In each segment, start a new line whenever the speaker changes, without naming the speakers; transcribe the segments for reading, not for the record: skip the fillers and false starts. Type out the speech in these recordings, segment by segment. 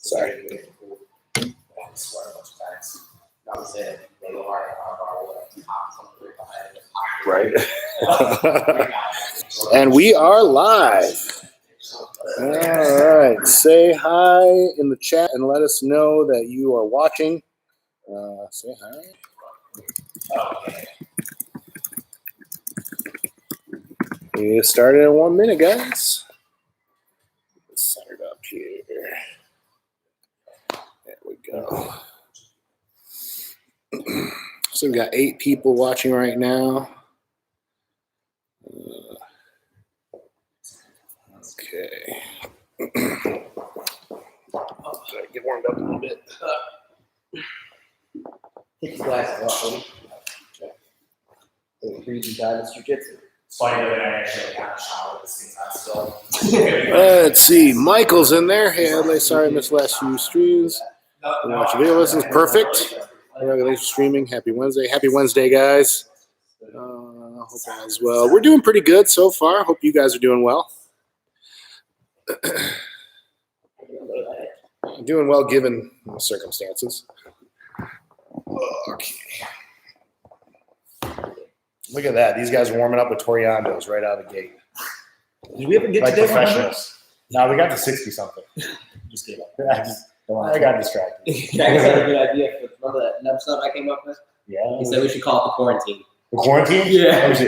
Sorry. Right. And we are live. All right. Say hi in the chat and let us know that you are watching. Say hi. We started in 1 minute, guys. Let's set it up here. There we go. So we've got 8 people watching right now. Okay. Get warmed up a little bit.
Take your glasses off, buddy. Freezing time is jujitsu.
It's funny that I actually got a shower at the same time still.
Let's see. Michael's in there. Hey, Adley, sorry I missed last few streams. Watch video listens. Perfect. Congratulations for streaming. Happy Wednesday. Happy Wednesday, guys. Hope all is well. We're doing pretty good so far. Hope you guys are doing well. Doing well given the circumstances. Okay. Look at that. These guys are warming up with Toriandos right out of the gate.
Did we ever get
Like
to
professionals. No, we got to 60 something.
Just kidding.
I got distracted.
I got a good idea. Remember that nub sub I came up with?
Yeah.
He said we should call it the quarantine.
The quarantine?
Yeah.
Let me see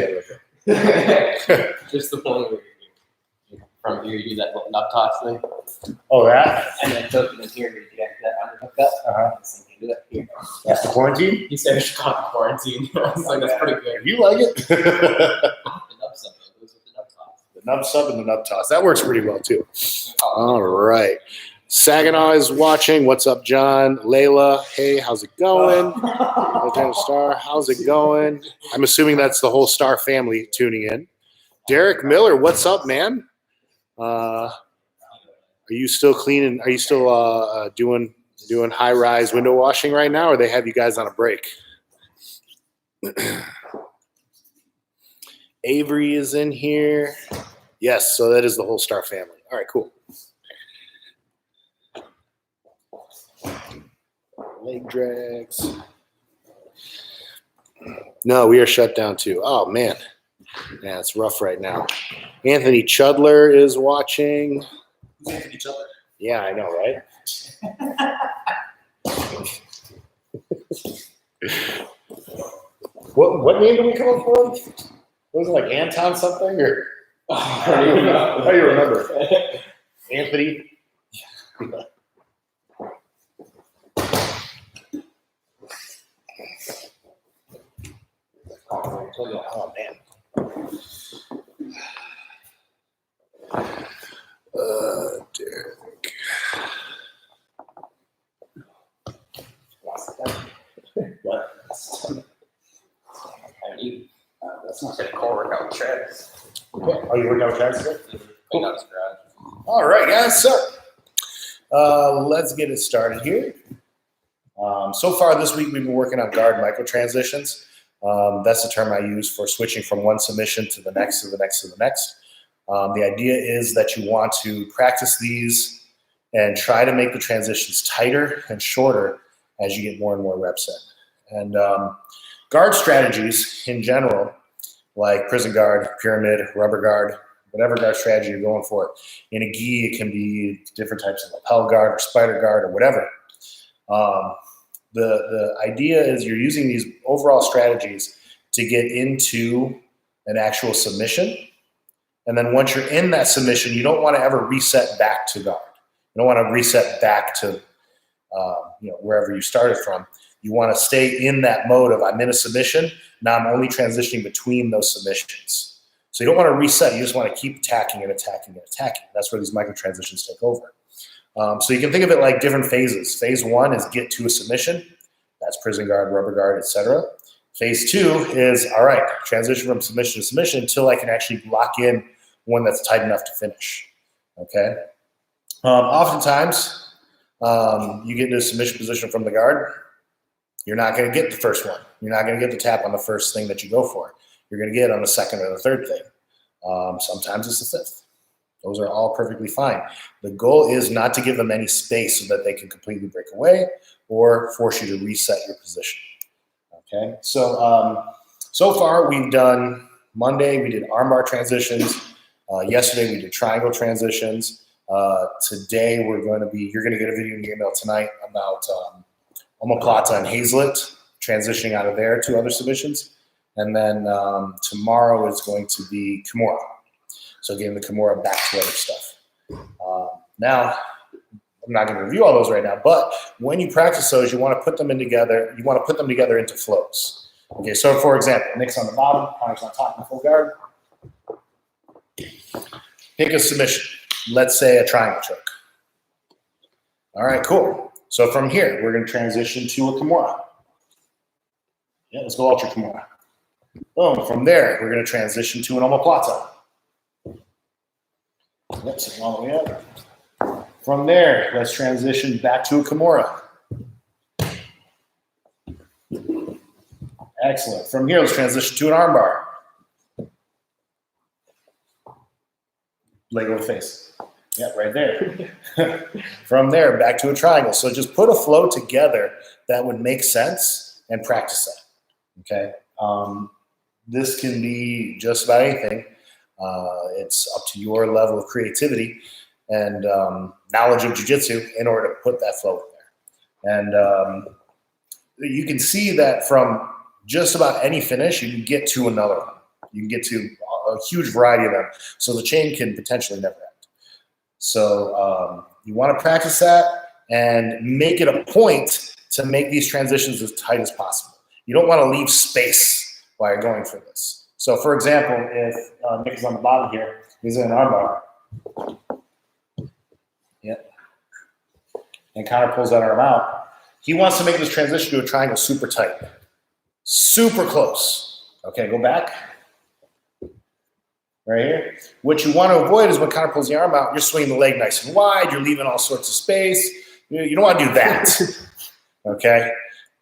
that.
Just the one where from here you do that nub toss thing.
Oh, that?
And then took it in here you get that underhook up.
Uh-huh.
Do that here.
That's the quarantine?
He said we should call it the quarantine. I was like, that's pretty good.
You like it?
The nub sub goes with the nub toss.
The nub sub and the nub toss. That works pretty well, too. All right. Saginaw is watching. What's up, John? Layla, hey, how's it going? Lieutenant Star, how's it going? I'm assuming that's the whole Star family tuning in. Derek Miller, what's up, man? Are you still cleaning? Are you still doing high-rise window washing right now, or they have you guys on a break? Avery is in here. Yes, so that is the whole Star family. All right, cool. Leg drags. No, we are shut down too. Oh, man. Yeah, it's rough right now. Anthony Chudler is watching.
Anthony Chudler.
Yeah, I know, right? What name did we come up with? Was it like Anton something? Or how do you remember? Anthony? Oh, man. Derek. What?
That's not a core workout tread.
Oh, you working out treads today?
Clean out his garage.
All right, guys. So let's get it started here. So far this week, we've been working on guard micro transitions. That's the term I use for switching from one submission to the next, to the next, to the next. The idea is that you want to practice these and try to make the transitions tighter and shorter as you get more and more reps in. And guard strategies in general, like prison guard, pyramid, rubber guard, whatever guard strategy you're going for. In a gi, it can be different types of lapel guard or spider guard or whatever. The idea is you're using these overall strategies to get into an actual submission. And then once you're in that submission, you don't want to ever reset back to guard. You don't want to reset back to wherever you started from. You want to stay in that mode of I'm in a submission. Now I'm only transitioning between those submissions. So you don't want to reset. You just want to keep attacking and attacking and attacking. That's where these micro transitions take over. So you can think of it like different phases. Phase 1 is get to a submission. That's prison guard, rubber guard, etc. Phase 2 is, all right, transition from submission to submission until I can actually lock in one that's tight enough to finish. Okay? Oftentimes, you get into a submission position from the guard. You're not going to get the first one. You're not going to get the tap on the first thing that you go for. You're going to get it on the second or the third thing. Sometimes it's the fifth. Those are all perfectly fine. The goal is not to give them any space so that they can completely break away or force you to reset your position. Okay, so so far we've done Monday, we did armbar transitions. Yesterday we did triangle transitions. Today you're going to get a video in your email tonight about omoplata and Hazlitt, transitioning out of there to other submissions. And then tomorrow is going to be Kimura. So getting the Kimura back to other stuff. Now, I'm not going to review all those right now, but when you practice those, you want to put them in together. You want to put them together into flows. Okay, so for example, Nick's on the bottom, Connor's on top in full guard. Pick a submission. Let's say a triangle choke. All right, cool. So from here, we're going to transition to a Kimura. Yeah, let's go ultra Kimura. Boom. From there, we're going to transition to an omoplata. Yep, sitting all the way up. From there, let's transition back to a Kimura. Excellent. From here, let's transition to an armbar. Leg over face. Yep, right there. From there, back to a triangle. So just put a flow together that would make sense and practice that. Okay. This can be just about anything. It's up to your level of creativity and knowledge of jiu-jitsu in order to put that flow in there. And you can see that from just about any finish, you can get to another one. You can get to a huge variety of them. So the chain can potentially never end. So you want to practice that and make it a point to make these transitions as tight as possible. You don't want to leave space while you're going for this. So for example, if Nick is on the bottom here, he's in an armbar. Yep. And Connor pulls that arm out. He wants to make this transition to a triangle super tight. Super close. Okay, go back. Right here. What you want to avoid is when Connor pulls the arm out, you're swinging the leg nice and wide, you're leaving all sorts of space. You don't want to do that. Okay?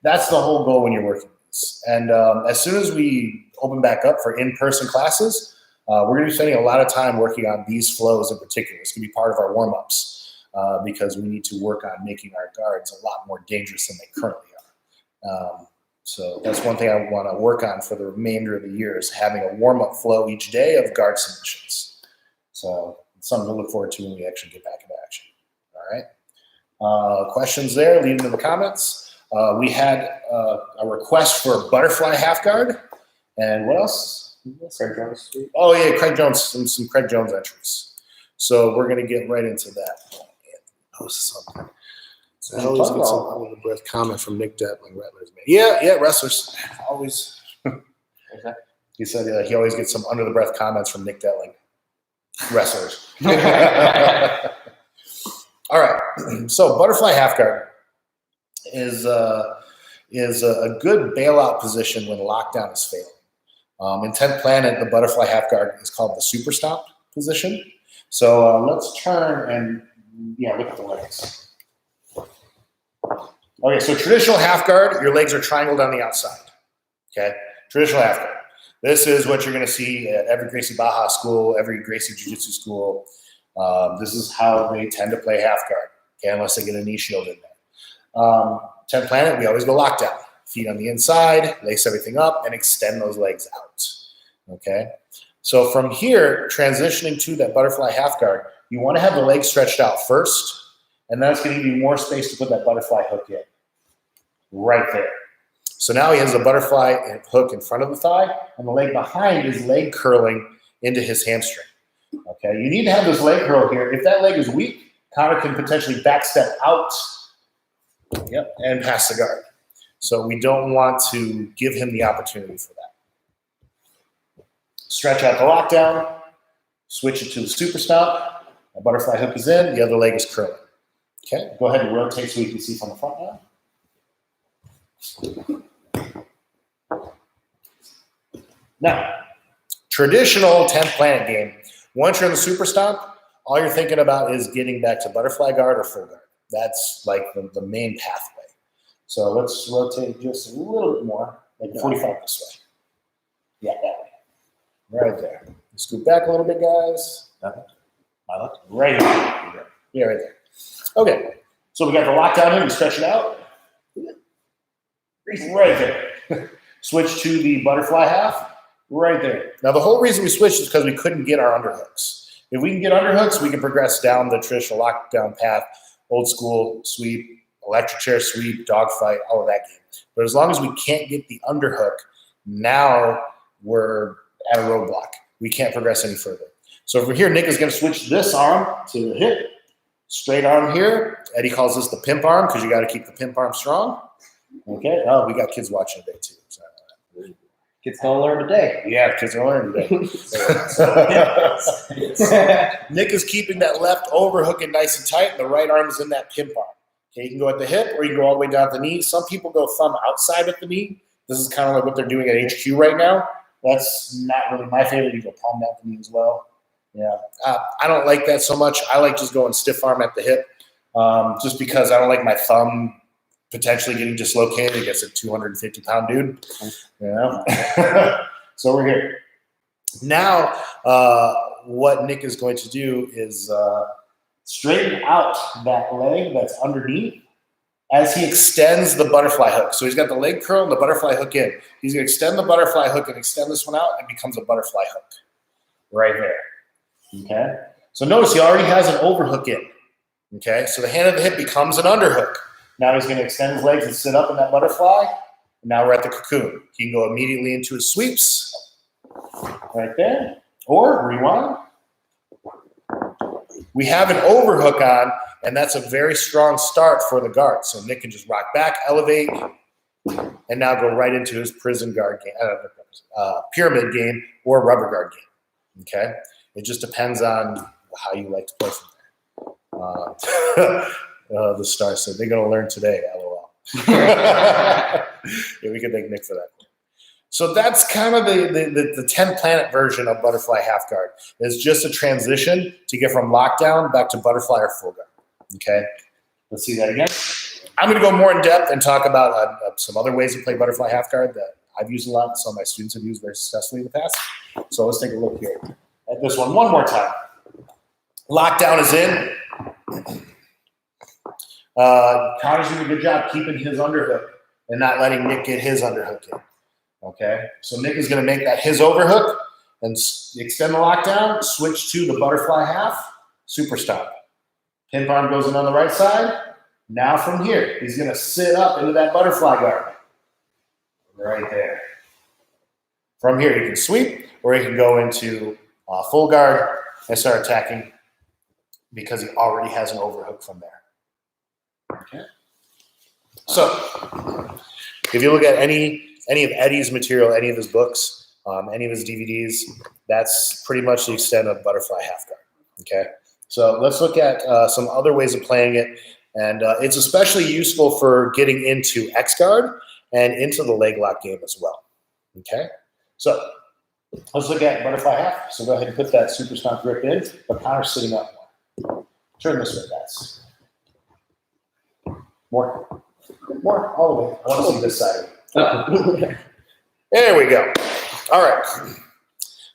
That's the whole goal when you're working this. And as soon as we open back up for in-person classes, we're going to be spending a lot of time working on these flows in particular. It's going to be part of our warm-ups because we need to work on making our guards a lot more dangerous than they currently are. So that's one thing I want to work on for the remainder of the year is having a warm-up flow each day of guard submissions. So it's something to look forward to when we actually get back into action. All right. Questions there, leave them in the comments. We had a request for a butterfly half guard. And what else?
Craig Jones.
Oh, yeah, Craig Jones, some Craig Jones entries. So we're going to get right into that. Post something. So I always get some under the breath comment from Nick Detling, Rattlers. Yeah, wrestlers. Always. He said he always gets some under the breath comments from Nick Detling. Wrestlers. All right. So butterfly half guard is a good bailout position when lockdown is failing. In 10th Planet, the butterfly half guard is called the super stomp position. So let's turn and look at the legs. Okay, so traditional half guard, your legs are triangled on the outside. Okay, traditional half guard. This is what you're going to see at every Gracie Baja school, every Gracie Jiu-Jitsu school. This is how they tend to play half guard, okay, unless they get a knee shield in there. 10th Planet, we always go lockdown. Feet on the inside, lace everything up, and extend those legs out. Okay, so from here, transitioning to that butterfly half guard, you want to have the legs stretched out first, and that's going to give you more space to put that butterfly hook in. Right there. So now he has a butterfly hook in front of the thigh, and the leg behind is leg curling into his hamstring. Okay, you need to have this leg curl here. If that leg is weak, Connor can potentially backstep out, and pass the guard. So we don't want to give him the opportunity for that. Stretch out the lockdown, switch it to the super stomp. The butterfly hook is in, the other leg is curling. Okay, go ahead and rotate so you can see from the front now. Now, traditional 10th Planet game, once you're in the super stomp, all you're thinking about is getting back to butterfly guard or full guard. That's like the main pathway. So let's rotate just a little bit more, like 45 this way. Yeah, that way. Right there. Scoot back a little bit, guys.
My left.
Right here. Yeah, right there. Okay. So we got the lockdown in. We stretch it out. Right there. Switch to the butterfly half. Right there. Now, the whole reason we switched is because we couldn't get our underhooks. If we can get underhooks, we can progress down the traditional lockdown path, old school sweep, electric chair sweep, dogfight, all of that game. But as long as we can't get the underhook, now we're at a roadblock. We can't progress any further. So over here, Nick is going to switch this arm to the hip, straight arm here. Eddie calls this the pimp arm because you got to keep the pimp arm strong. Okay. Oh, we got kids watching today too. Sorry.
Kids gonna learn today.
Yeah, kids are learning today. Nick is keeping that left overhooking nice and tight, and the right arm is in that pimp arm. Okay, you can go at the hip or you can go all the way down at the knee. Some people go thumb outside at the knee. This is kind of like what they're doing at HQ right now. That's not really my favorite. You go palm down the knee as well. Yeah, I don't like that so much. I like just going stiff arm at the hip, just because I don't like my thumb potentially getting dislocated against a 250-pound dude. You know? So we're here. Now, what Nick is going to do is straighten out that leg that's underneath as he extends the butterfly hook. So he's got the leg curl and the butterfly hook in. He's going to extend the butterfly hook and extend this one out, and it becomes a butterfly hook right there. Okay? So notice he already has an overhook in. Okay? So the hand of the hip becomes an underhook. Now he's going to extend his legs and sit up in that butterfly. And now we're at the cocoon. He can go immediately into his sweeps right there. Or rewind. We have an overhook on, and that's a very strong start for the guard. So Nick can just rock back, elevate, and now go right into his prison guard game, pyramid game or rubber guard game. Okay? It just depends on how you like to play from there. The star said they're going to learn today, LOL. Yeah, we could thank Nick for that. So that's kind of the 10 planet version of butterfly half guard. It's just a transition to get from lockdown back to butterfly or full guard. Okay, let's see that again. I'm going to go more in depth and talk about some other ways to play butterfly half guard that I've used a lot and some of my students have used very successfully in the past. So let's take a look here at this one more time. Lockdown is in. Connor's doing a good job keeping his underhook and not letting Nick get his underhook in. Okay, so Nick is going to make that his overhook and extend the lockdown, switch to the butterfly half, super stop. Pin arm goes in on the right side. Now from here, he's going to sit up into that butterfly guard. Right there. From here, he can sweep or he can go into full guard and start attacking because he already has an overhook from there. Okay. So, if you look at any of Eddie's material, any of his books, any of his DVDs, that's pretty much the extent of butterfly half guard. Okay. So let's look at some other ways of playing it, and it's especially useful for getting into X guard and into the leg lock game as well. Okay. So let's look at butterfly half. So go ahead and put that super stomp grip in, but Connor's sitting up more. Turn this way, guys. More, all the way. I want to see this side. There we go. All right.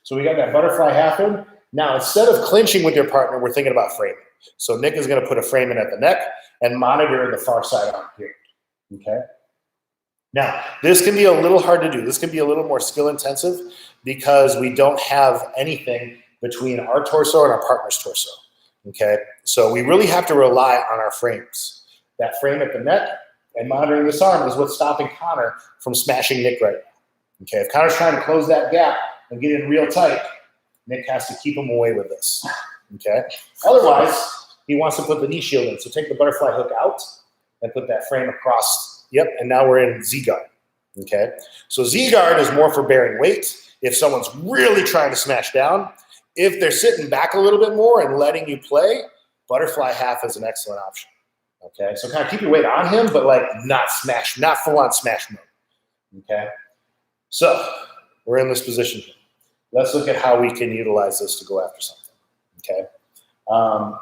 So we got that butterfly half in. Now, instead of clinching with your partner, we're thinking about framing. So Nick is going to put a frame in at the neck and monitor the far side arm here. Okay. Now, this can be a little hard to do. This can be a little more skill intensive because we don't have anything between our torso and our partner's torso. Okay. So we really have to rely on our frames. That frame at the neck and monitoring this arm is what's stopping Connor from smashing Nick right now. Okay, if Connor's trying to close that gap and get in real tight, Nick has to keep him away with this. Okay, otherwise he wants to put the knee shield in. So take the butterfly hook out and put that frame across. Yep, and now we're in Z guard. Okay, so Z guard is more for bearing weight. If someone's really trying to smash down, if they're sitting back a little bit more and letting you play, butterfly half is an excellent option. Okay, so kind of keep your weight on him, but like not smash, not full on smash mode. Okay, so we're in this position here. Let's look at how we can utilize this to go after something. Okay,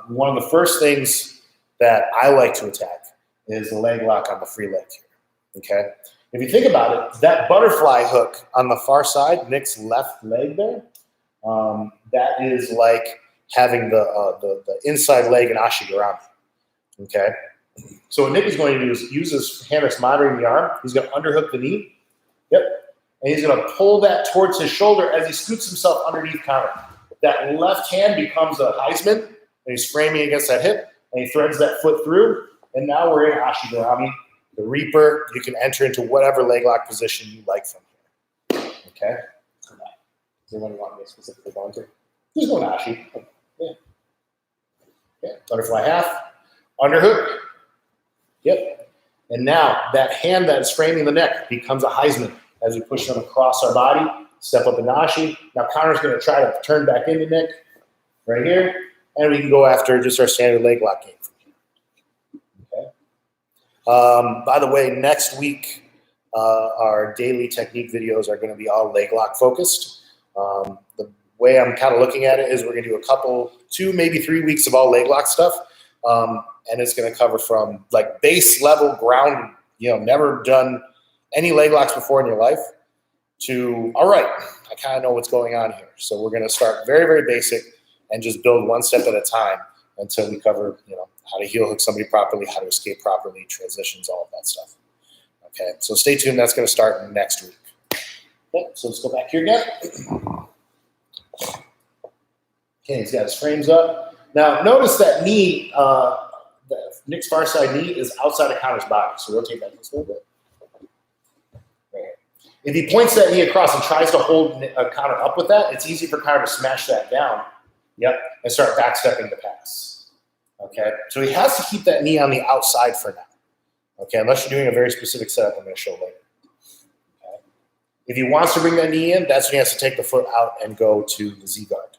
one of the first things that I like to attack is the leg lock on the free leg here. Okay, if you think about it, that butterfly hook on the far side, Nick's left leg there, that is like having the inside leg and ashigarami. Okay. So what Nick is going to do is use his hand that's monitoring the arm. He's going to underhook the knee. Yep. And he's going to pull that towards his shoulder as he scoots himself underneath counter. That left hand becomes a Heisman, and he's framing against that hip, and he threads that foot through, and now we're in ashigarami. The Reaper, you can enter into whatever leg lock position you like from here. Okay?
Does anyone want me to specifically go into?
Just go to ashi. Yeah. Okay. Butterfly half. Underhook. Yep. And now that hand that is framing the neck becomes a Heisman as we push them across our body, step up into ashi. Now Connor's going to try to turn back into Nick right here, and we can go after just our standard leg lock game. Okay. By the way, next week, our daily technique videos are going to be all leg lock focused. The way I'm kind of looking at it is we're going to do 2, maybe 3 weeks of all leg lock stuff. And it's going to cover from like base level ground, never done any leg locks before in your life, to, all right, I kind of know what's going on here. So we're going to start very, very basic and just build one step at a time until we cover, how to heel hook somebody properly, how to escape properly, transitions, all of that stuff. Okay, so stay tuned. That's going to start next week. Okay, so let's go back here again. Okay, he's got his frames up. Now, notice that knee, Nick's far side knee is outside of Connor's body. So rotate that just a little bit. Right here. If he points that knee across and tries to hold Connor up with that, it's easy for Connor to smash that down. Yep, and start backstepping the pass. Okay, so he has to keep that knee on the outside for now. Okay, unless you're doing a very specific setup I'm going to show later. Okay. If he wants to bring that knee in, that's when he has to take the foot out and go to the Z-guard.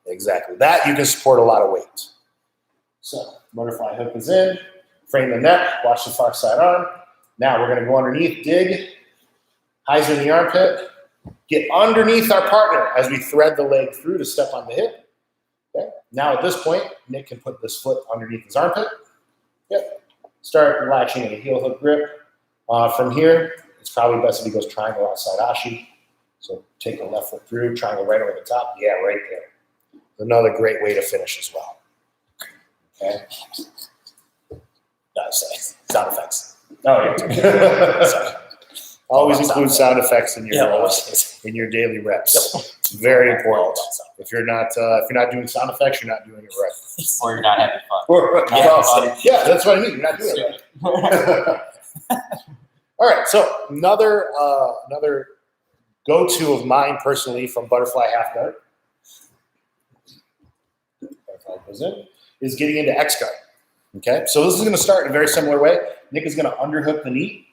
Exactly. That you can support a lot of weight. So, butterfly hook is in, frame the neck, watch the far side arm. Now we're going to go underneath, dig, Heisman in the armpit, get underneath our partner as we thread the leg through to step on the hip. Okay. Now at this point, Nick can put this foot underneath his armpit. Yep. Start latching in a heel hook grip. From here, it's probably best if he goes triangle outside ashi. So take the left foot through, triangle right over the top. Yeah, right there. Another great way to finish as well. Okay. Sound effects. Oh, yeah. Always include sound effects in your daily reps. Yep. It's very important. If you're not doing sound effects, you're not doing it right.
Or you're not having fun.
Yeah, that's what I mean. You're not doing it right. All right. So another go-to of mine personally from butterfly half guard. Is getting into X guard. Okay, so this is going to start in a very similar way. Nick is going to underhook the knee.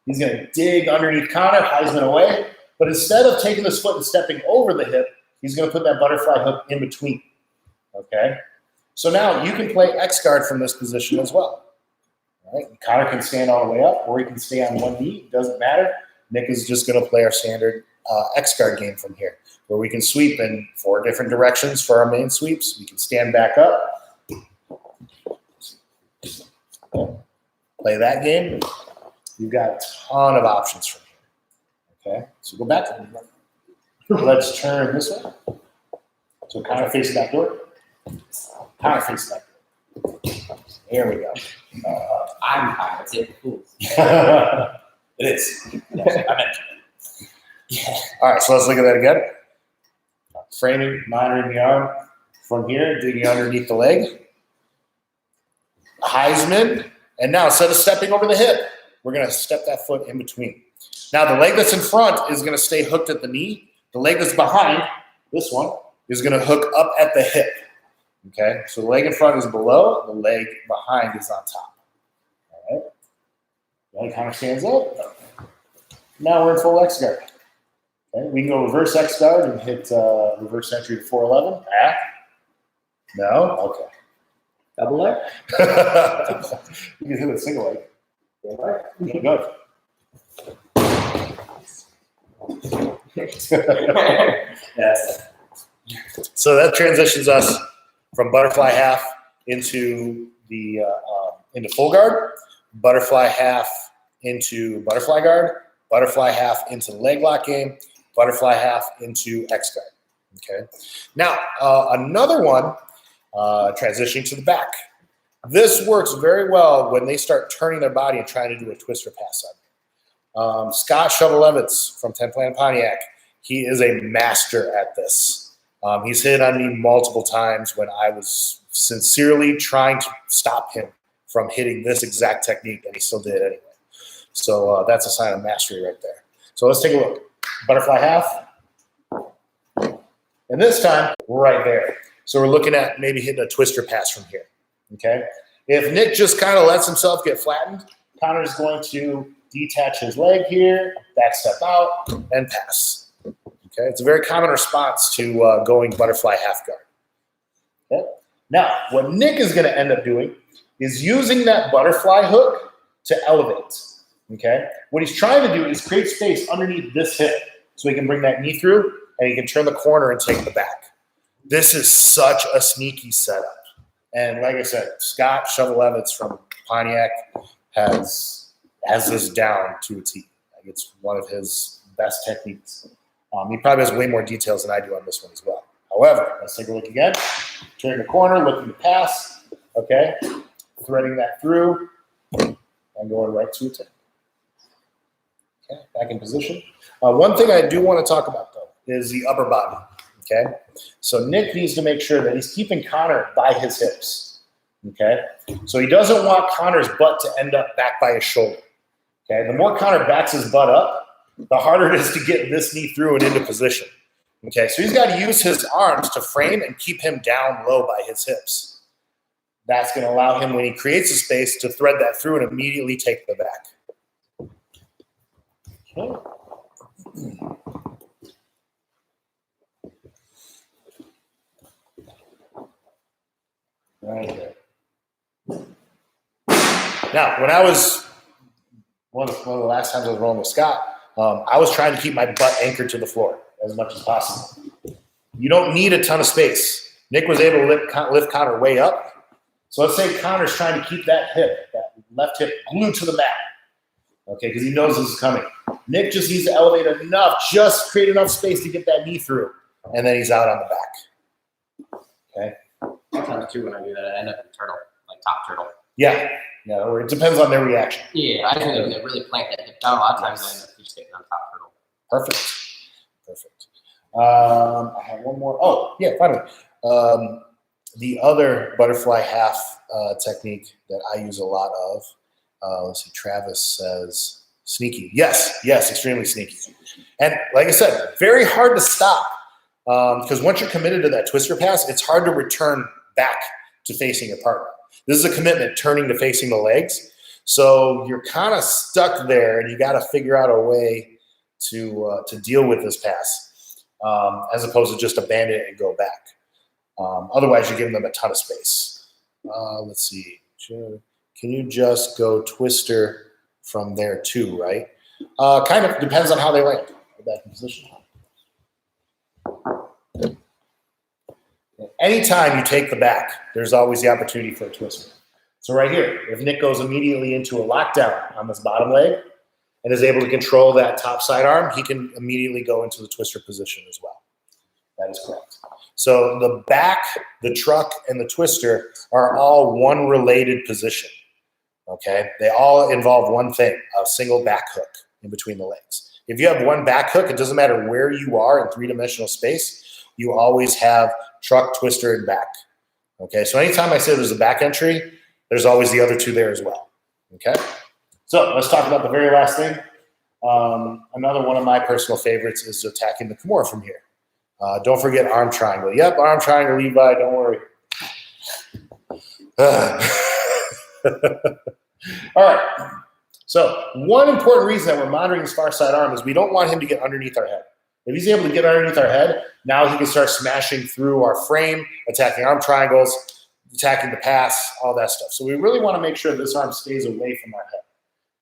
He's going to dig underneath Connor, Heisman away. But instead of taking this foot and stepping over the hip, he's going to put that butterfly hook in between. Okay, so now you can play X guard from this position as well. All right, Connor can stand all the way up, or he can stay on one knee. It doesn't matter. Nick is just going to play our standard X guard game from here, where we can sweep in 4 different directions for our main sweeps. We can stand back up. Play that game. You've got a ton of options from here. Okay, so go back. Let's turn this way. So kind of face that door. Kind of face that door. There we go.
I'm kind of taking fools.
It is. Yes, I mentioned it. Yeah. All right, so let's look at that again. Framing, monitoring the arm. From here, digging underneath the leg. Heisman. And now instead of stepping over the hip, we're going to step that foot in between. Now the leg that's in front is going to stay hooked at the knee. The leg that's behind, this one, is going to hook up at the hip. Okay, so the leg in front is below, the leg behind is on top. All right. The leg kind of stands up. Now we're in full X guard. Okay, we can go reverse X guard and hit reverse entry to 411. Back. No? Okay.
Double leg?
You can hit a single leg. Yeah, go.
Yes.
So that transitions us from butterfly half into the into full guard, butterfly half into butterfly guard, butterfly half into the leg lock game, butterfly half into X guard. Okay. Now another one Transitioning to the back. This works very well when they start turning their body and trying to do a twister pass on me. Scott Shovelevitz from 10 Plan Pontiac, he is a master at this. He's hit on me multiple times when I was sincerely trying to stop him from hitting this exact technique, and he still did it anyway. So that's a sign of mastery right there. So let's take a look. Butterfly half. And this time, right there. So we're looking at maybe hitting a twister pass from here. Okay. If Nick just kind of lets himself get flattened, Connor's going to detach his leg here, back step out, and pass. Okay. It's a very common response to going butterfly half guard. Okay. Now, what Nick is going to end up doing is using that butterfly hook to elevate. Okay. What he's trying to do is create space underneath this hip so he can bring that knee through and he can turn the corner and take the back. This is such a sneaky setup. And like I said, Scott Shovelevitz from Pontiac has this down to a T. Like it's one of his best techniques. He probably has way more details than I do on this one as well. However, let's take a look again. Turn the corner, looking to pass. Okay. Threading that through and going right to a 10. Okay, back in position. One thing I do want to talk about, though, is the upper body. Okay, so Nick needs to make sure that he's keeping Connor by his hips. Okay, so he doesn't want Connor's butt to end up back by his shoulder. Okay, the more Connor backs his butt up, the harder it is to get this knee through and into position. Okay, so he's got to use his arms to frame and keep him down low by his hips. That's going to allow him, when he creates a space, to thread that through and immediately take the back. Okay. Right there. Now, when I was one of the last times I was rolling with Scott, I was trying to keep my butt anchored to the floor as much as possible. You don't need a ton of space. Nick was able to lift Connor way up. So let's say Connor's trying to keep that hip, that left hip, glued to the mat. Okay, because he knows this is coming. Nick just needs to elevate enough, just create enough space to get that knee through, and then he's out on the back. Okay.
Sometimes too, when I do that, I end up in turtle, like top turtle.
Yeah, or it depends on their reaction.
Yeah, I think they really plant that hip down. A lot of times I end up just getting on top turtle.
Perfect. I have one more. Oh, yeah, finally. The other butterfly half technique that I use a lot of, let's see, Travis says sneaky. Yes, extremely sneaky. And like I said, very hard to stop because once you're committed to that twister pass, it's hard to return back to facing your partner. This is a commitment, turning to facing the legs. So you're kind of stuck there, and you got to figure out a way to deal with this pass as opposed to just abandon it and go back. Otherwise, you're giving them a ton of space. Let's see. Can you just go twister from there too, right? Kind of depends on how they land. Get back in position. Anytime you take the back, there's always the opportunity for a twister. So right here, if Nick goes immediately into a lockdown on this bottom leg and is able to control that top side arm, he can immediately go into the twister position as well. That is correct. So the back, the truck, and the twister are all one related position. Okay? They all involve one thing, a single back hook in between the legs. If you have one back hook, it doesn't matter where you are in three-dimensional space, you always have truck, twister, and back. Okay? So anytime I say there's a back entry, there's always the other two there as well. Okay? So let's talk about the very last thing. Another one of my personal favorites is attacking the Kimura from here. Don't forget arm triangle. Yep, arm triangle, Levi, don't worry. All right. So one important reason that we're monitoring his far side arm is we don't want him to get underneath our head. If he's able to get underneath our head, now he can start smashing through our frame, attacking arm triangles, attacking the pass, all that stuff. So we really want to make sure this arm stays away from our head.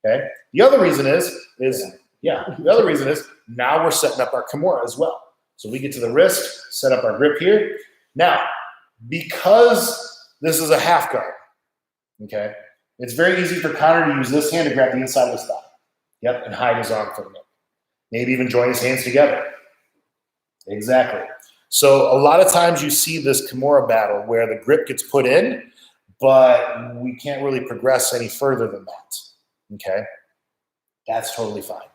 Okay. The other reason is now we're setting up our Kimura as well. So we get to the wrist, set up our grip here. Now, because this is a half guard, okay, it's very easy for Connor to use this hand to grab the inside of his thigh. Yep, and hide his arm from him. Maybe even join his hands together. Exactly. So a lot of times you see this Kimura battle where the grip gets put in, but we can't really progress any further than that. Okay? That's totally fine.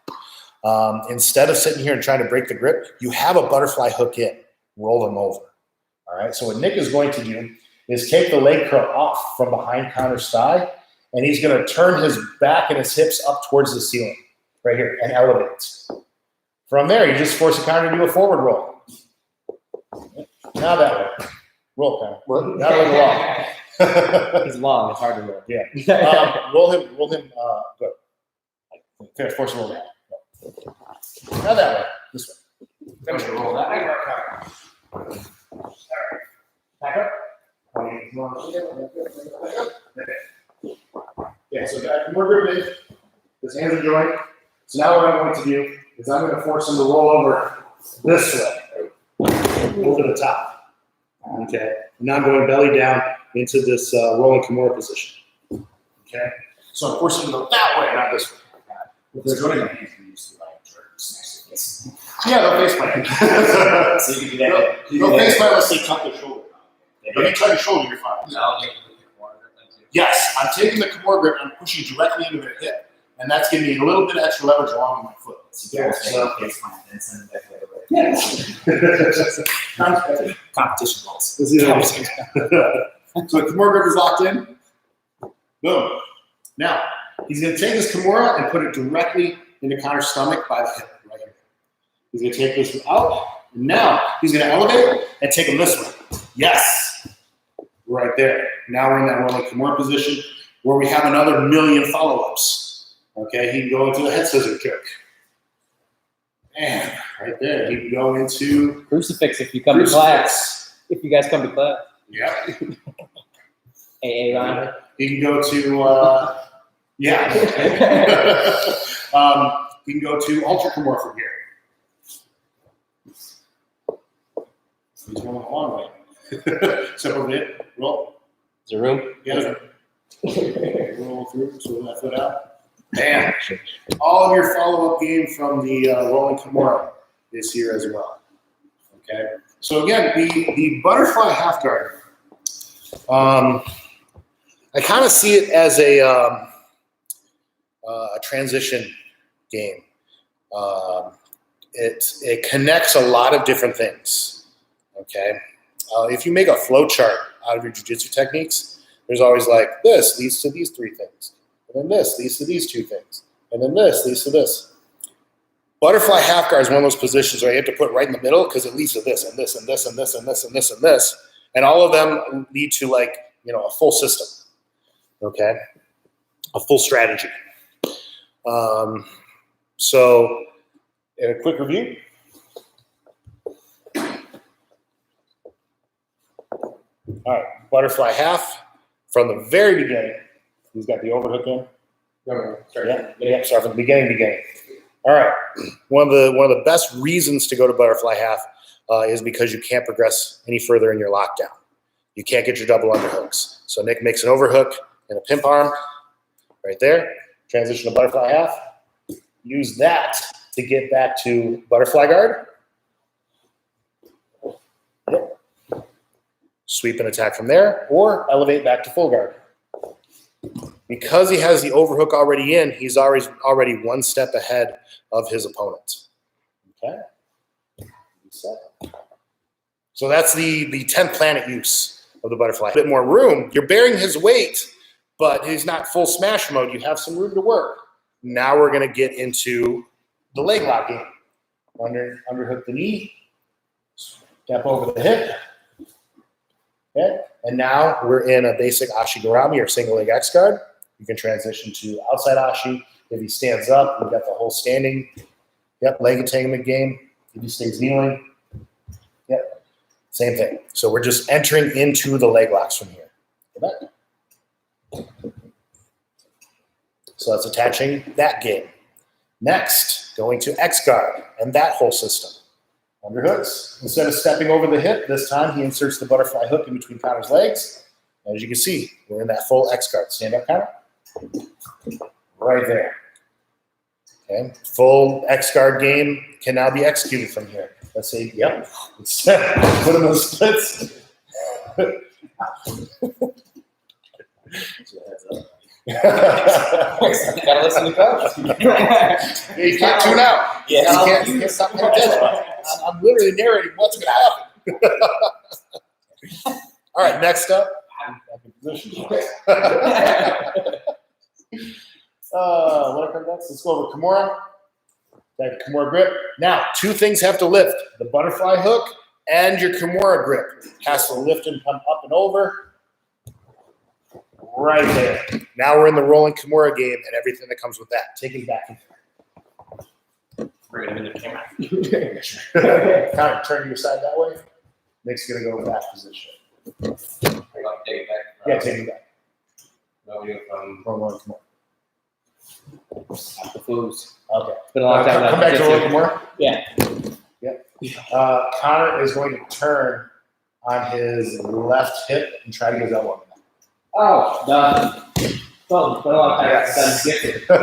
Instead of sitting here and trying to break the grip, you have a butterfly hook in, roll them over. All right? So what Nick is going to do is take the leg curl off from behind Connor's thigh, and he's going to turn his back and his hips up towards the ceiling right here and elevate. From there, you just force Connor to do a forward roll. Now that way. Roll, Connor. Now like long.
It's long. It's hard to roll.
Yeah. Roll him. Good. Finish. Force roll down. Now that way. This way. Finish the roll that way. All right. Back up. Yeah, so got more grip in. His hands are joined. So now what I'm going to do is I'm going to force him to roll over this way. Over the top. Okay. Now I'm going belly down into this rolling Kimura position. Okay. So I'm forcing him to go that way, not this way.
If they're doing it, you can use the right jerks next to this.
Yeah, they'll face plant.
So you can do that.
They'll face plant unless they tuck their shoulder. If you tuck your shoulder, you're fine. Yes, I'm taking the Kimura grip and I'm pushing directly into their hip. And that's giving me a little bit of extra leverage along my foot.
Yeah, so face plant and send it back the other way.
Yeah.
Competition balls.
So the Kimura grip is locked in. Boom. Now, he's going to take this Kimura and put it directly into Connor's stomach by the hip, right here. He's going to take this out. And now, he's going to elevate and take him this way. Yes. Right there. Now we're in that rolling Kimura position where we have another million follow-ups. Okay, he can go into the head scissor kick. And right there, he can go into
Crucifix if you come to class. If you guys come to class.
Yeah.
AA line.
He can go to, yeah. He can go to Ultra Kimura from here. He's going a long way. Step over it, roll.
Is there room?
Yeah. Roll through, so that foot out. Bam. All of your follow-up game from the rolling Kimura is here as well. Okay. So again, the butterfly half guard. I kind of see it as a transition game. It connects a lot of different things. Okay. If you make a flow chart out of your jiu-jitsu techniques, there's always like this leads to these three things. And then this leads to these two things. And then this leads to this. Butterfly half guard is one of those positions where you have to put right in the middle because it leads to this and this and this and this and this and this and this. And all of them lead to a full system. Okay? A full strategy. So in a quick review. All right, butterfly half from the very beginning. He's got the overhook in. Yeah, start from the beginning. All right. One of the best reasons to go to butterfly half is because you can't progress any further in your lockdown. You can't get your double underhooks. So Nick makes an overhook and a pimp arm right there. Transition to butterfly half. Use that to get back to butterfly guard. Yep. Sweep and attack from there, or elevate back to full guard. Because he has the overhook already in, he's already one step ahead of his opponent. Okay? So that's the 10th planet use of the butterfly. A bit more room. You're bearing his weight, but he's not full smash mode. You have some room to work. Now we're going to get into the leg lock game. Underhook the knee. Step over the hip. Okay? And now we're in a basic Ashigarami or single leg X guard. You can transition to outside Ashi. If he stands up, we've got the whole standing. Yep, leg entanglement game. If he stays kneeling. Yep, same thing. So we're just entering into the leg locks from here. So that's attaching that game. Next, going to X guard and that whole system. Underhooks. Instead of stepping over the hip, this time he inserts the butterfly hook in between Connor's legs. As you can see, we're in that full X guard. Stand up, Connor. Right there. Okay. Full X guard game can now be executed from here. Let's say, yep. Put them in the splits.
Gotta listen to coach.
You can't tune out.
Yeah.
You can't stop paying attention. I'm literally narrating what's going to happen. All right, next up. What comes next? Let's go over Kimura. That Kimura grip. Now, two things have to lift: the butterfly hook and your Kimura grip has to lift and come up and over. Right there. Now we're in the rolling Kimura game and everything that comes with that. Take it back.
Bring him in the camera.
Kind of turn your side that way. Nick's gonna go back position.
Take it back.
Yeah, take it back.
No, we go from
From rolling Kimura.
the foods.
Okay.
Been a long time.
Come back to rolling Kimura.
Yeah.
Connor is going to turn on his left hip and try to get his elbow.
Oh, done. Well, been a long time.
Yes.
Done gifted.
I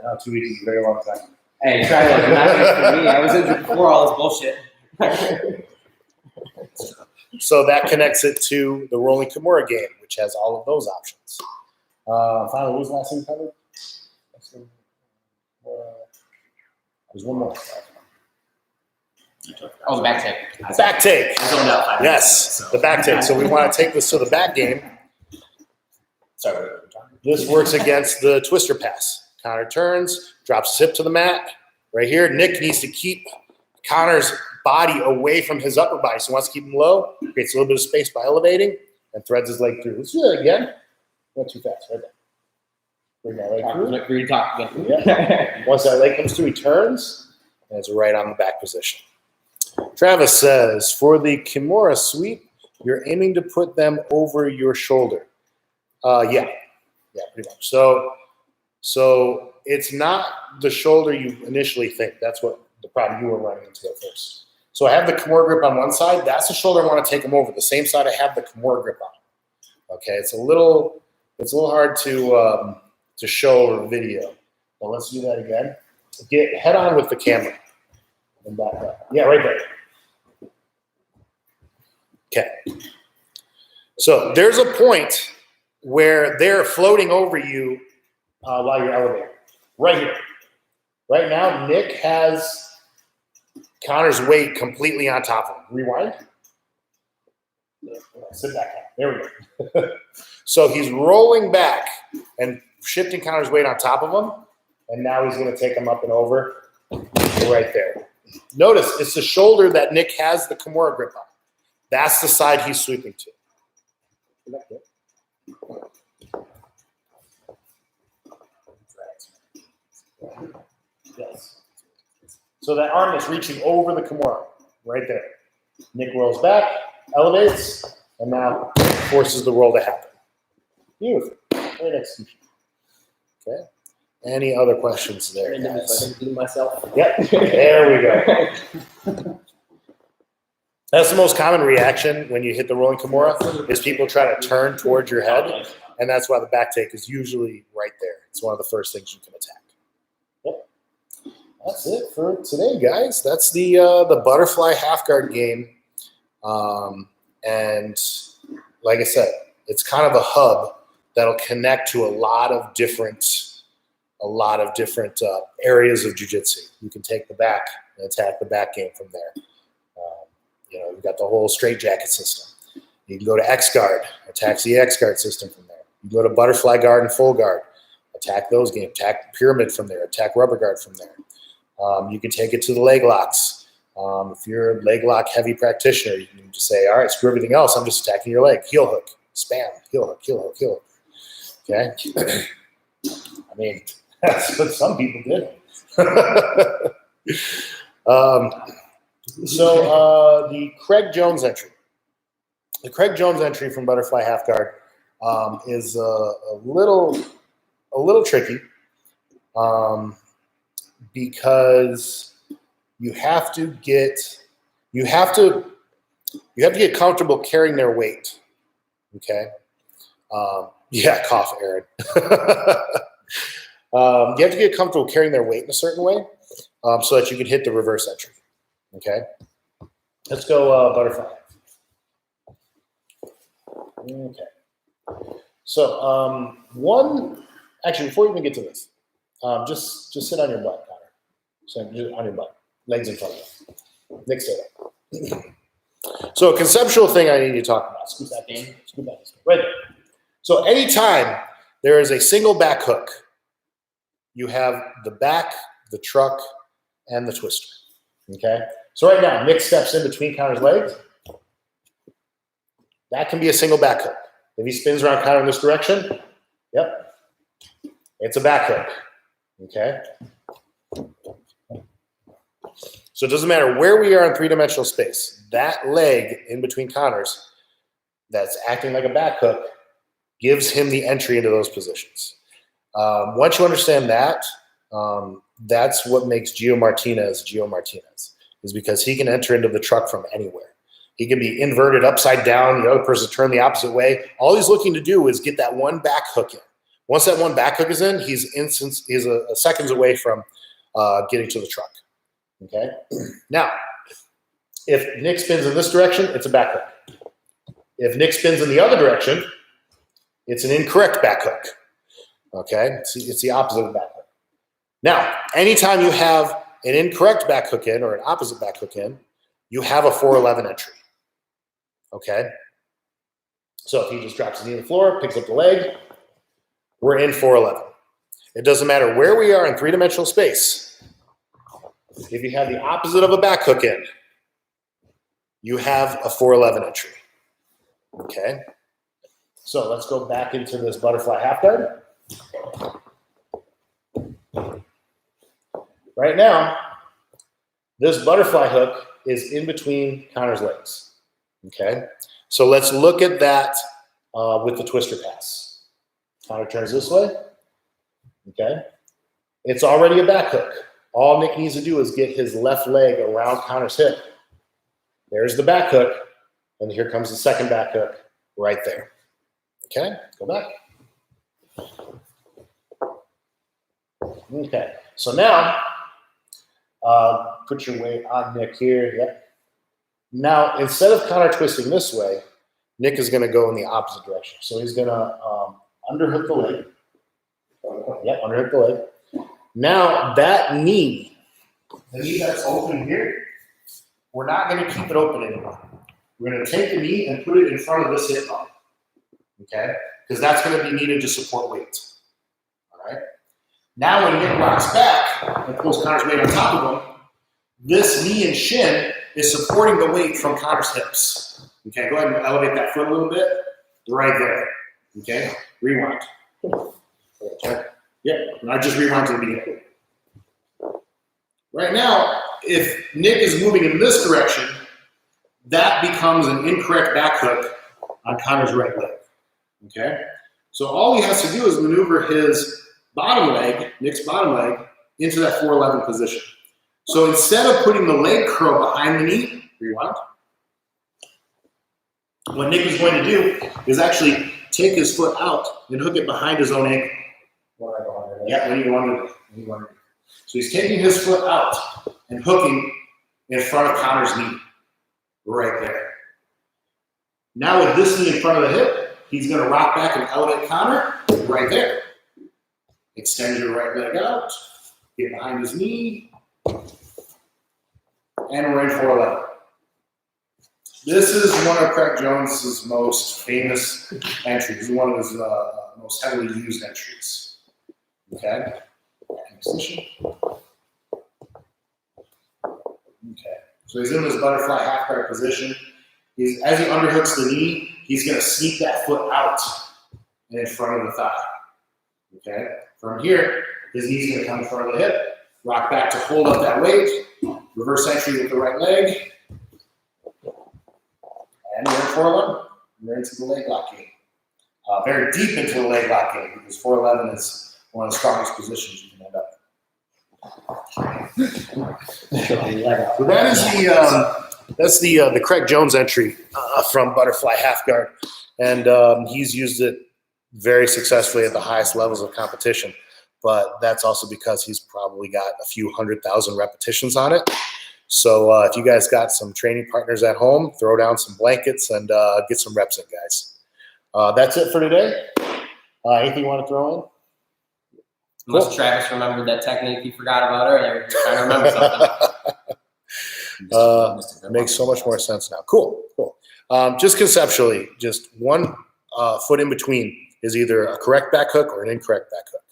know 2 weeks is a very long time.
Hey, try it. Not just for me. I was injured before all this bullshit.
So that connects it to the rolling Kimura game, which has all of those options. Finally, what was the last thing we covered? There's one more.
Oh, the back take.
Back take.
I zoned out 5 minutes
Yes,
ago,
the back take. So we want to take this to the back game.
Sorry.
This works against the twister pass. Connor turns, drops his hip to the mat. Right here, Nick needs to keep Connor's body away from his upper body. So he wants to keep him low, creates a little bit of space by elevating, and threads his leg through. Let's do that again. Not too fast, right there. Bring that leg through.
Look, we talk again.
Yeah. Once that leg comes through, he turns, and it's right on the back position. Travis says, for the Kimura sweep, you're aiming to put them over your shoulder. Yeah, pretty much. So it's not the shoulder you initially think. That's what the problem you were running into at first. So I have the Kimura grip on one side. That's the shoulder I want to take them over. The same side I have the Kimura grip on. Okay, it's a little hard to show over video. But let's do that again. Get head on with the camera. And back up. Yeah, right there. Okay. So there's a point where they're floating over you while you're elevating. Right here. Right now, Nick has Connor's weight completely on top of him. Rewind. Sit back down. There we go. So he's rolling back and shifting Connor's weight on top of him. And now he's going to take him up and over right there. Notice it's the shoulder that Nick has the Kimura grip on. That's the side he's sweeping to. Yes. So that arm is reaching over the Kimura, right there. Nick rolls back, elevates, and now forces the roll to happen. Beautiful. Great execution. Okay. Any other questions there, guys?
I can do myself.
Yep. There we go. That's the most common reaction when you hit the rolling Kimura is people try to turn towards your head, and that's why the back take is usually right there. It's one of the first things you can attack. Yep. That's it for today, guys. That's the butterfly half guard game, and like I said, it's kind of a hub that'll connect to a lot of different areas of jiu-jitsu. You can take the back and attack the back game from there. You've got the whole straitjacket system. You can go to X guard, attacks the X guard system from there. You go to butterfly guard and full guard, attack those games. Attack pyramid from there. Attack rubber guard from there. You can take it to the leg locks. If you're a leg lock heavy practitioner, you can just say, all right, screw everything else. I'm just attacking your leg. Heel hook, spam, heel hook, heel hook, heel hook. Okay. I mean, that's what some people did. So the Craig Jones entry. The Craig Jones entry from Butterfly Half Guard is a little tricky because you have to get comfortable carrying their weight. Okay. Yeah, cough, Aaron. You have to get comfortable carrying their weight in a certain way. so that you can hit the reverse entry. Okay, let's go butterfly. Okay, so actually before you even get to this, just sit on your butt, Connor. So just on your butt, legs in front of you. Nick, stay up. So a conceptual thing I need to talk about. Scoot that in. Scoot that in. Right there. So anytime there is a single back hook, you have the back, the truck, and the twister. Okay? So right now, Nick steps in between Connor's legs. That can be a single back hook. If he spins around Connor in this direction, yep, it's a back hook. Okay? So it doesn't matter where we are in three-dimensional space. That leg in between Connor's that's acting like a back hook gives him the entry into those positions. Once you understand that, that's what makes Gio Martinez, is because he can enter into the truck from anywhere. He can be inverted upside down, the other person turn the opposite way. All he's looking to do is get that one back hook in. Once that one back hook is in, he's a seconds away from getting to the truck. Okay. Now, if Nick spins in this direction, it's a back hook. If Nick spins in the other direction, it's an incorrect back hook. Okay. It's the opposite of a back hook. Now, anytime you have an incorrect back hook in or an opposite back hook in, you have a 411 entry. Okay. So if he just drops his knee on the floor, picks up the leg, we're in 411. It doesn't matter where we are in three-dimensional space. If you have the opposite of a back hook in, you have a 411 entry. Okay? So let's go back into this butterfly half guard. Right now, this butterfly hook is in between Connor's legs. Okay? So let's look at that with the twister pass. Connor turns this way. Okay? It's already a back hook. All Nick needs to do is get his left leg around Connor's hip. There's the back hook, and here comes the second back hook right there. Okay, go back. Okay, so now put your weight on Nick here. Yep. Now, instead of Connor twisting this way, Nick is going to go in the opposite direction. So he's going to underhook the leg. Yep, underhook the leg. Now, that knee, the knee that's open here, we're not going to keep it open anymore. We're going to take the knee and put it in front of this hip bone, okay? Because that's going to be needed to support weight, all right? Now, when Nick rocks back and pulls Connor's weight on top of him, this knee and shin is supporting the weight from Connor's hips, okay? Go ahead and elevate that foot a little bit, right there, okay? Rewind. Okay. Yeah, and I just rewind to the beginning. Right now, if Nick is moving in this direction, that becomes an incorrect back hook on Connor's right leg. Okay? So all he has to do is maneuver his bottom leg, Nick's bottom leg, into that 411 position. So instead of putting the leg curl behind the knee, rewind, what Nick is going to do is actually take his foot out and hook it behind his own ankle. Yeah, when you want to. So he's taking his foot out and hooking in front of Connor's knee, right there. Now with this knee in front of the hip, he's going to rock back and elevate Connor right there. Extend your right leg out, get behind his knee, and we're in 411. This is one of Craig Jones's most famous entries. This is one of his most heavily used entries. Okay. Position. Okay. So he's in this butterfly half guard position. As he underhooks the knee, he's going to sneak that foot out and in front of the thigh. Okay. From here, his knee's going to come in front of the hip. Rock back to hold up that weight. Reverse entry with the right leg. And we're in 411. We're into the leg lock game. Very deep into the leg lock game because 411 is one of the strongest positions you can end up. So that is the Craig Jones entry from butterfly half guard, and he's used it very successfully at the highest levels of competition. but that's also because he's probably got a few 100,000 repetitions on it. So if you guys got some training partners at home, throw down some blankets and get some reps in, guys. That's it for today. Anything you want to throw in?
Unless Travis remembered that technique he forgot about earlier. He's trying to remember something.
Makes so much more sense now. Cool. Just conceptually, just one foot in between is either a correct back hook or an incorrect back hook.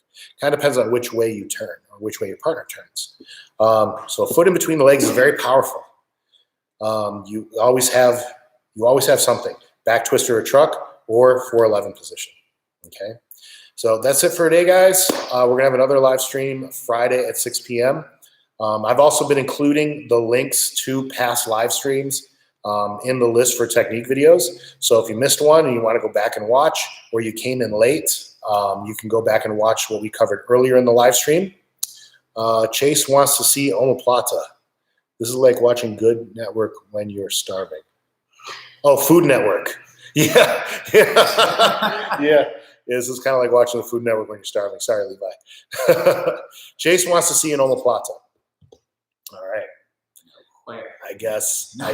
Kind of depends on which way you turn or which way your partner turns. So a foot in between the legs is very powerful. You always have something, back twister or truck or 411 position. Okay. So that's it for today, guys. We're going to have another live stream Friday at 6 p.m. I've also been including the links to past live streams in the list for technique videos. So if you missed one and you want to go back and watch, or you came in late, you can go back and watch what we covered earlier in the live stream. Chase wants to see omoplata. This is like watching Good Network when you're starving. Oh, Food Network. Yeah. This is kind of like watching the Food Network when you're starving. Sorry, Levi. Chase wants to see an omoplata. All right. I guess you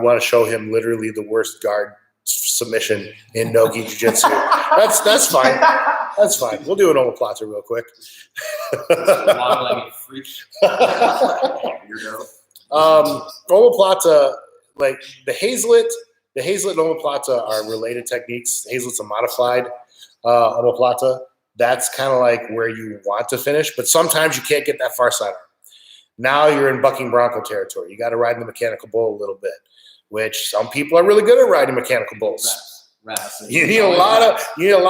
want to show him literally the worst guard submission in no-gi jiu-jitsu. That's fine. That's fine. We'll do an omoplata real quick.
Long-legged freak.
Omoplata, like the Hazlitt and omoplata are related techniques. Hazlitt's a modified omoplata. That's kind of like where you want to finish, but sometimes you can't get that far side arm. Now you're in bucking bronco territory. You got to ride in the mechanical bull a little bit, which some people are really good at riding mechanical bulls.
Reps.
You need a lot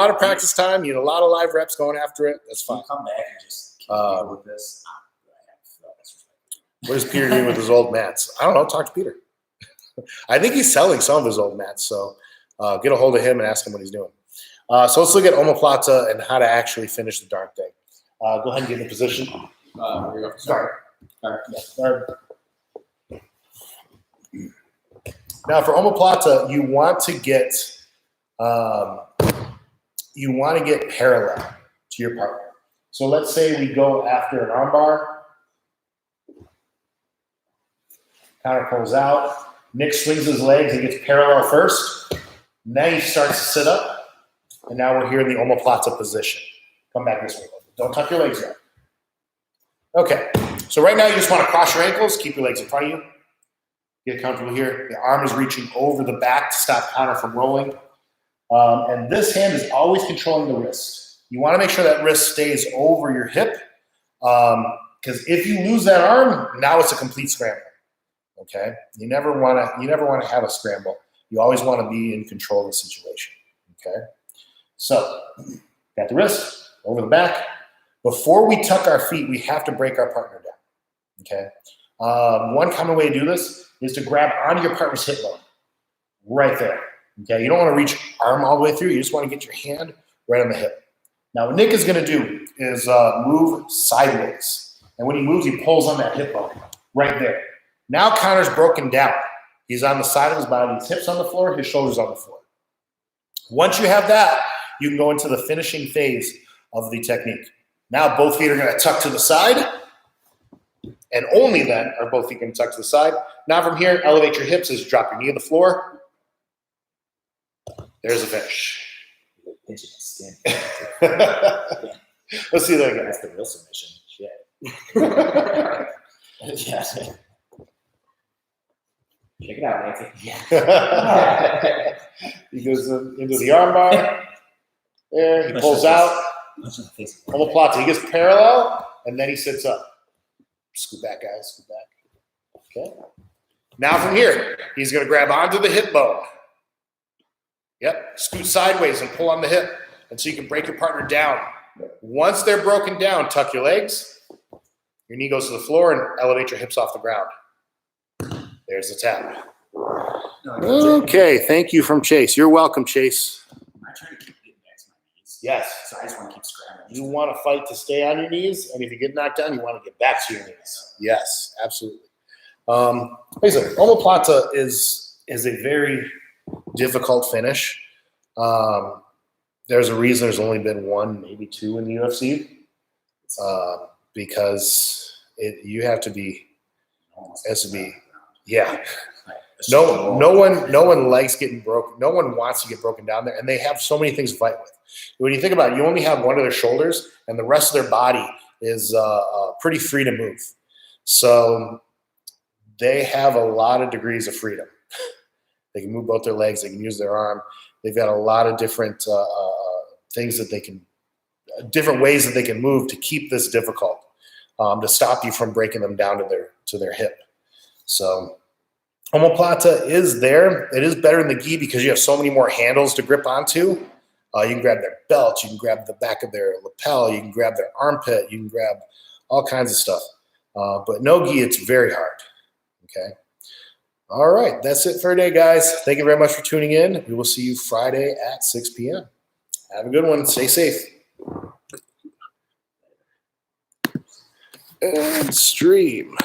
of practice time. You need a lot of live reps going after it. That's fine.
Come back and just keep dealing with this.
What is Peter doing with his old mats? I don't know. Talk to Peter. I think he's selling some of his old mats, so get a hold of him and ask him what he's doing. So let's look at omoplata and how to actually finish the darn thing. Go ahead and get in position.
Here we go.
Start.
Start.
Start. Now for omoplata, you want to get parallel to your partner. So let's say we go after an armbar. Counter pulls out. Nick swings his legs and gets parallel first. Now he starts to sit up. And now we're here in the omoplata position. Come back this way. Don't tuck your legs out. Okay. So right now you just want to cross your ankles. Keep your legs in front of you. Get comfortable here. The arm is reaching over the back to stop counter from rolling. And this hand is always controlling the wrist. You want to make sure that wrist stays over your hip. Because if you lose that arm, now it's a complete scramble. Okay, you never want to have a scramble. You always want to be in control of the situation. Okay, so got the wrist over the back. Before we tuck our feet, we have to break our partner down. Okay, one common way to do this is to grab onto your partner's hip bone, right there. Okay, you don't want to reach arm all the way through. You just want to get your hand right on the hip. Now, what Nick is going to do is move sideways, and when he moves, he pulls on that hip bone right there. Now counter's broken down. He's on the side of his body, his hips on the floor, his shoulders on the floor. Once you have that, you can go into the finishing phase of the technique. Now both feet are going to tuck to the side, and only then are both feet going to tuck to the side. Now from here, elevate your hips as you drop your knee on the floor. There's a finish.
Pinching his skin.
Let's see that again.
That's the real submission. Shit.
Yeah. Check it out, Nancy.
Yeah.
He goes into the armbar. There, he pulls out. Omoplata. He gets parallel, and then he sits up. Scoot back, guys. Scoot back. Okay. Now from here, he's going to grab onto the hip bone. Yep. Scoot sideways and pull on the hip, and so you can break your partner down. Once they're broken down, tuck your legs. Your knee goes to the floor and elevate your hips off the ground. There's the tap. Okay, thank you from Chase. You're welcome, Chase.
I try to keep getting back to my knees.
Yes.
So I just want to keep scrambling.
You want to fight to stay on your knees, and if you get knocked down, you want to get back to your knees. Yes, absolutely. Like I said, omoplata is a very difficult finish. there's a reason there's only been one, maybe two in the UFC, because you have to be, has to be, yeah. No one likes getting broken. No one wants to get broken down there, and they have so many things to fight with. When you think about it, you only have one of their shoulders, and the rest of their body is pretty free to move. So they have a lot of degrees of freedom. They can move both their legs. They can use their arm. They've got a lot of different things that they can, different ways that they can move to keep this difficult, to stop you from breaking them down to their hip. So omoplata is there. It is better in the gi because you have so many more handles to grip onto. You can grab their belt. You can grab the back of their lapel. You can grab their armpit. You can grab all kinds of stuff. But no gi, it's very hard. Okay. All right. That's it for today, guys. Thank you very much for tuning in. We will see you Friday at 6 p.m. Have a good one. Stay safe. And stream.